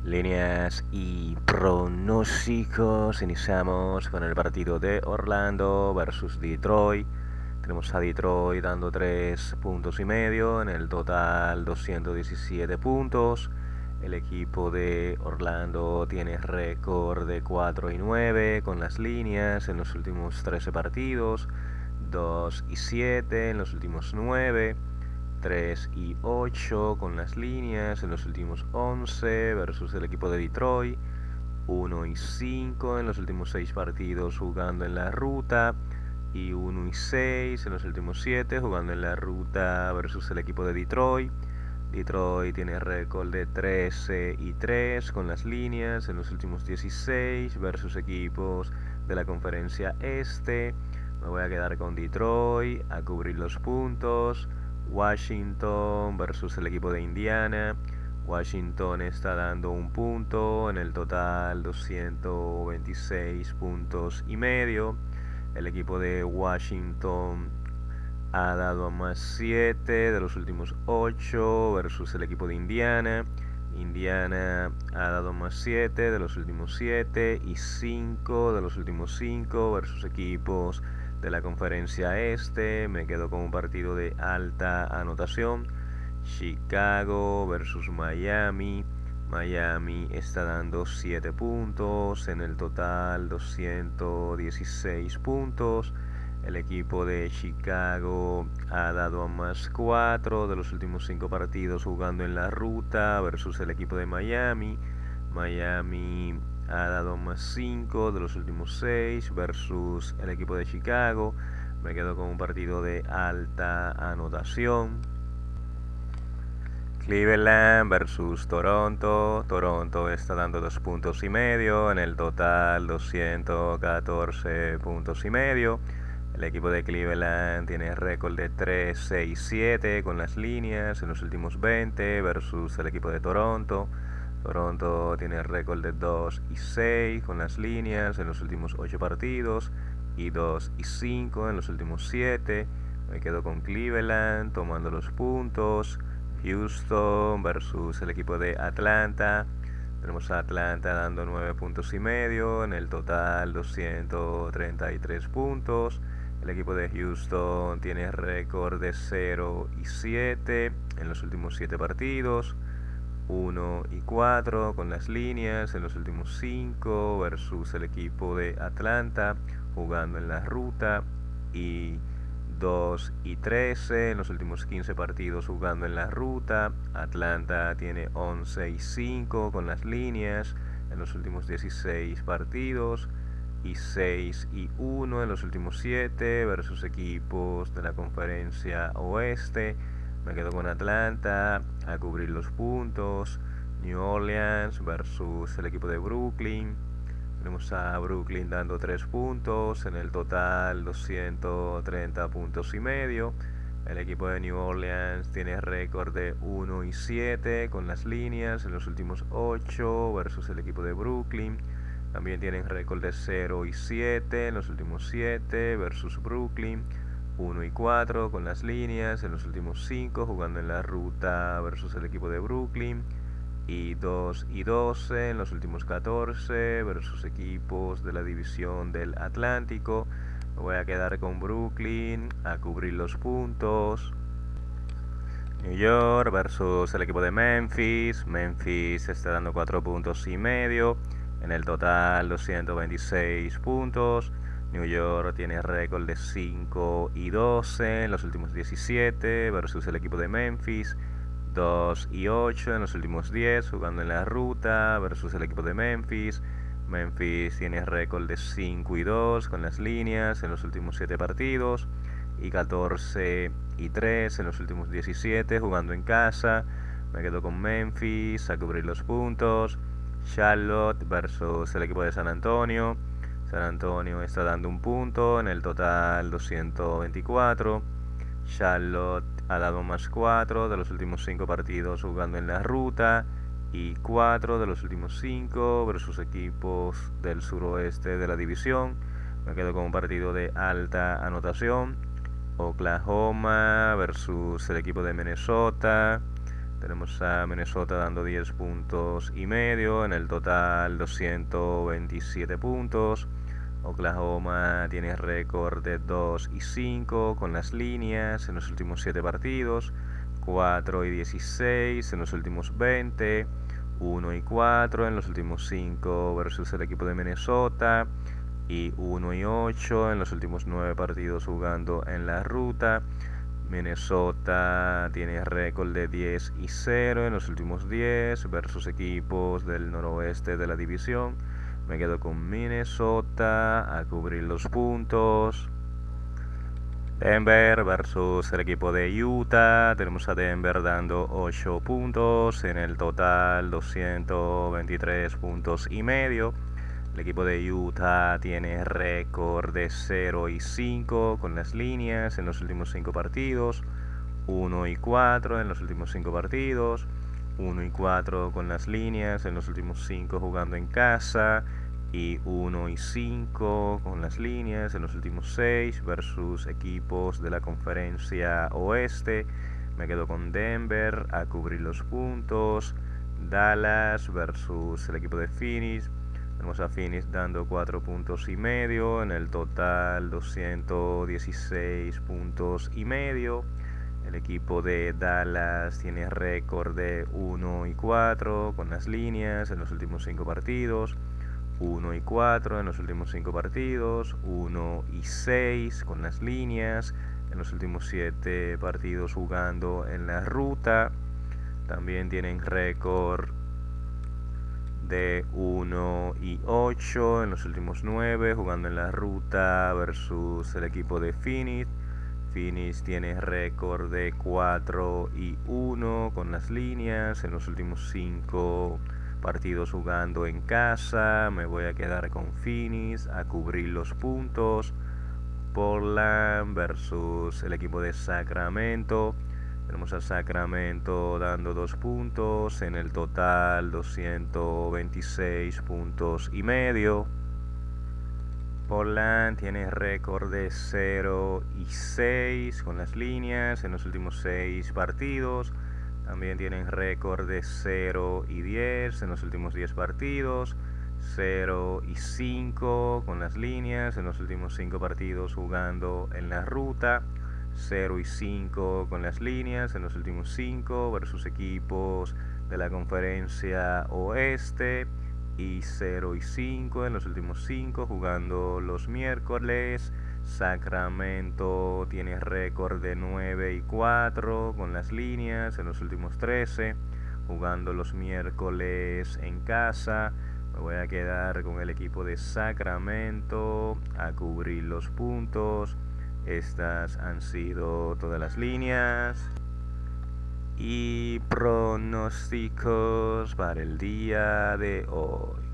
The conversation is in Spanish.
Líneas y pronósticos. Iniciamos con el partido de Orlando versus Detroit. Tenemos a Detroit dando 3,5 puntos. En el total 217 puntos. El equipo de Orlando tiene récord de 4-9 con las líneas en los últimos 13 partidos. 2-7 en los últimos 9. 3-8 con las líneas en los últimos 11 versus el equipo de Detroit. 1-5 en los últimos 6 partidos jugando en la ruta. Y 1-6 en los últimos 7 jugando en la ruta versus el equipo de Detroit. Detroit tiene récord de 13-3 con las líneas en los últimos 16 versus equipos de la conferencia este. Me voy a quedar con Detroit a cubrir los puntos. Washington versus el equipo de Indiana. Washington está dando un punto, en el total 226 puntos y medio. El equipo de Washington ha dado a más 7 de los últimos 8 versus el equipo de Indiana. Indiana ha dado más 7 de los últimos 7 y 5 de los últimos 5 versus equipos de la conferencia este. Me quedo con un partido de alta anotación. Chicago versus Miami. Miami está dando 7 puntos, en el total 216 puntos. El equipo de Chicago ha dado a más 4 de los últimos 5 partidos jugando en la ruta versus el equipo de Miami. Miami ha dado más 5 de los últimos 6 versus el equipo de Chicago. Me quedo con un partido de alta anotación. Cleveland versus Toronto. Toronto está dando 2,5 puntos, en el total 214 puntos y medio. El equipo de Cleveland tiene récord de 3-6-7 con las líneas en los últimos 20 versus el equipo de Toronto. Toronto tiene récord de 2-6 con las líneas en los últimos 8 partidos y 2-5 en los últimos 7. Me quedo con Cleveland tomando los puntos. Houston versus el equipo de Atlanta. Tenemos a Atlanta dando 9,5 puntos, en el total 233 puntos. El equipo de Houston tiene récord de 0-7 en los últimos 7 partidos. 1-4 con las líneas en los últimos 5 versus el equipo de Atlanta jugando en la ruta. Y 2-13 en los últimos 15 partidos jugando en la ruta. Atlanta tiene 11-5 con las líneas en los últimos 16 partidos y 6-1 en los últimos 7 versus equipos de la conferencia oeste. Me quedo con Atlanta a cubrir los puntos. New Orleans versus el equipo de Brooklyn. Tenemos a Brooklyn dando 3 puntos, en el total 230 puntos y medio. El equipo de New Orleans tiene récord de 1-7 con las líneas en los últimos 8 versus el equipo de Brooklyn. También tienen récord de 0-7 en los últimos 7 versus Brooklyn. 1-4 con las líneas en los últimos 5 jugando en la ruta versus el equipo de Brooklyn. Y 2-12 en los últimos 14 versus equipos de la división del Atlántico. Me voy a quedar con Brooklyn a cubrir los puntos. New York versus el equipo de Memphis. Memphis está dando 4,5 puntos, en el total 226 puntos. New York tiene récord de 5-12 en los últimos 17 versus el equipo de Memphis. 2-8 en los últimos 10 jugando en la ruta versus el equipo de Memphis. Memphis tiene récord de 5-2 con las líneas en los últimos 7 partidos y 14-3 en los últimos 17 jugando en casa. Me quedo con Memphis a cubrir los puntos. Charlotte versus el equipo de San Antonio. San Antonio está dando un punto, en el total 224. Charlotte ha dado más 4 de los últimos 5 partidos jugando en la ruta y 4 de los últimos 5 versus equipos del suroeste de la división. Me quedo con un partido de alta anotación. Oklahoma versus el equipo de Minnesota. Tenemos a Minnesota dando 10 puntos y medio, en el total 227 puntos. Oklahoma tiene récord de 2 y 5 con las líneas en los últimos 7 partidos, 4 y 16 en los últimos 20, 1 y 4 en los últimos 5 versus el equipo de Minnesota, y 1 y 8 en los últimos 9 partidos jugando en la ruta. Minnesota tiene récord de 10 y 0 en los últimos 10 versus equipos del noroeste de la división. Me quedo con Minnesota a cubrir los puntos. Denver versus el equipo de Utah. Tenemos a Denver dando 8 puntos, en el total 223 puntos y medio. El equipo de Utah tiene récord de 0 y 5 con las líneas en los últimos 5 partidos, 1 y 4 en los últimos 5 partidos, 1 y 4 con las líneas en los últimos 5 jugando en casa, y 1 y 5 con las líneas en los últimos 6 versus equipos de la conferencia oeste. Me quedo con Denver a cubrir los puntos. Dallas versus el equipo de Phoenix. Tenemos a Phoenix dando 4 puntos y medio, en el total 216 puntos y medio. El equipo de Dallas tiene récord de 1 y 4 con las líneas en los últimos 5 partidos, 1 y 4 en los últimos 5 partidos, 1 y 6 con las líneas en los últimos 7 partidos jugando en la ruta. También tienen récord de 1 y 8 en los últimos 9 jugando en la ruta versus el equipo de Phoenix. Phoenix tiene récord de 4 y 1 con las líneas en los últimos 5 partidos jugando en casa. Me voy a quedar con Phoenix a cubrir los puntos. Portland versus el equipo de Sacramento. Tenemos a Sacramento dando 2 puntos, en el total 226 puntos y medio. Portland tiene récord de 0 y 6 con las líneas en los últimos 6 partidos. También tienen récord de 0 y 10 en los últimos 10 partidos. 0 y 5 con las líneas en los últimos 5 partidos jugando en la ruta. 0 y 5 con las líneas en los últimos 5 versus equipos de la conferencia oeste, y 0 y 5 en los últimos 5 jugando los miércoles. Sacramento tiene récord de 9 y 4 con las líneas en los últimos 13 jugando los miércoles en casa. Me voy a quedar con el equipo de Sacramento a cubrir los puntos. Estas han sido todas las líneas y pronósticos para el día de hoy.